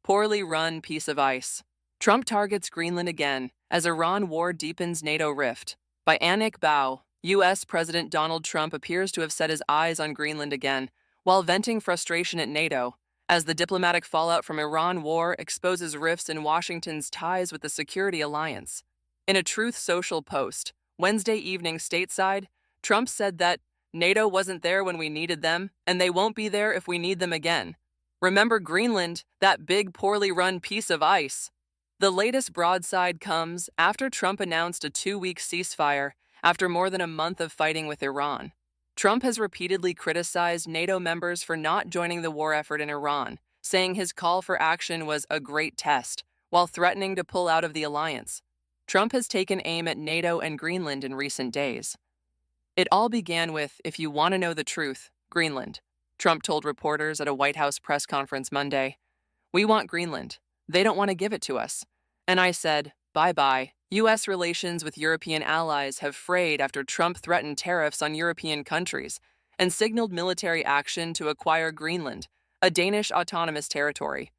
poorly run piece of ice. Trump targets Greenland again as Iran war deepens NATO rift. By Anik Bao, U.S. President Donald Trump appears to have set his eyes on Greenland again, while venting frustration at NATO, as the diplomatic fallout from Iran war exposes rifts in Washington's ties with the security alliance. In a Truth Social post, Wednesday evening stateside, Trump said that NATO wasn't there when we needed them, and they won't be there if we need them again. Remember Greenland, that big, poorly run piece of ice. The latest broadside comes after Trump announced a 2-week ceasefire after more than a month of fighting with Iran. Trump has repeatedly criticized NATO members for not joining the war effort in Iran, saying his call for action was a great test, while threatening to pull out of the alliance. Trump has taken aim at NATO and Greenland in recent days. It all began with, "If you want to know the truth, Greenland," Trump told reporters at a White House press conference Monday. "We want Greenland. They don't want to give it to us." And I said, bye-bye. U.S. relations with European allies have frayed after Trump threatened tariffs on European countries and signaled military action to acquire Greenland, a Danish autonomous territory.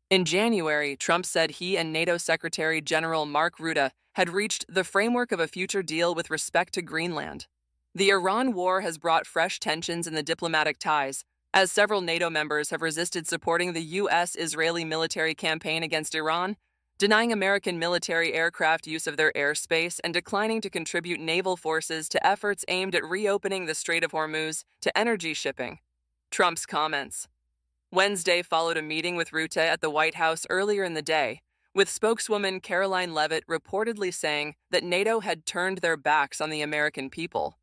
In January, Trump said he and NATO Secretary General Mark Rutte had reached the framework of a future deal with respect to Greenland. The Iran war has brought fresh tensions in the diplomatic ties, as several NATO members have resisted supporting the U.S.-Israeli military campaign against Iran, denying American military aircraft use of their airspace and declining to contribute naval forces to efforts aimed at reopening the Strait of Hormuz to energy shipping. Trump's comments. Wednesday followed a meeting with Rutte at the White House earlier in the day, with spokeswoman Caroline Leavitt reportedly saying that NATO had turned their backs on the American people.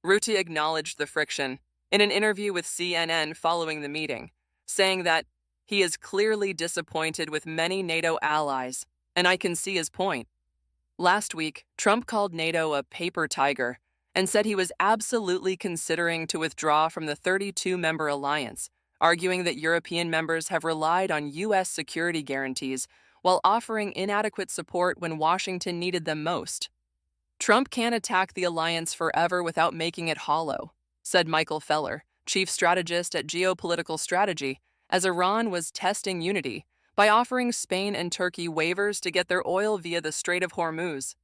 Rutte acknowledged the friction in an interview with CNN following the meeting, saying that he is clearly disappointed with many NATO allies, and I can see his point. Last week, Trump called NATO a paper tiger and said he was absolutely considering to withdraw from the 32-member alliance, arguing that European members have relied on U.S. security guarantees while offering inadequate support when Washington needed them most. Trump can't attack the alliance forever without making it hollow, said Michael Feller, chief strategist at Geopolitical Strategy, as Iran was testing unity by offering Spain and Turkey waivers to get their oil via the Strait of Hormuz.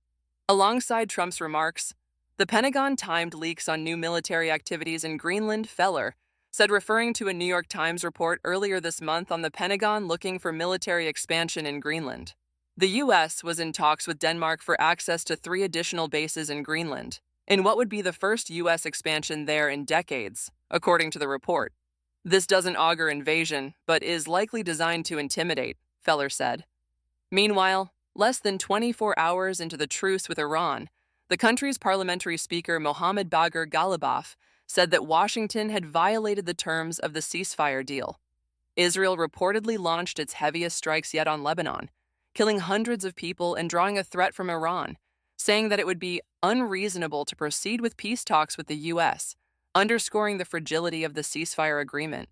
Alongside Trump's remarks, the Pentagon timed leaks on new military activities in Greenland. Feller said, referring to a New York Times report earlier this month on the Pentagon looking for military expansion in Greenland. The U.S. was in talks with Denmark for access to 3 additional bases in Greenland, in what would be the first U.S. expansion there in decades, according to the report. This doesn't augur invasion, but is likely designed to intimidate, Feller said. Meanwhile, less than 24 hours into the truce with Iran, the country's parliamentary speaker Mohammad Bagher Ghalibaf said that Washington had violated the terms of the ceasefire deal. Israel reportedly launched its heaviest strikes yet on Lebanon, killing hundreds of people and drawing a threat from Iran, saying that it would be unreasonable to proceed with peace talks with the U.S., underscoring the fragility of the ceasefire agreement.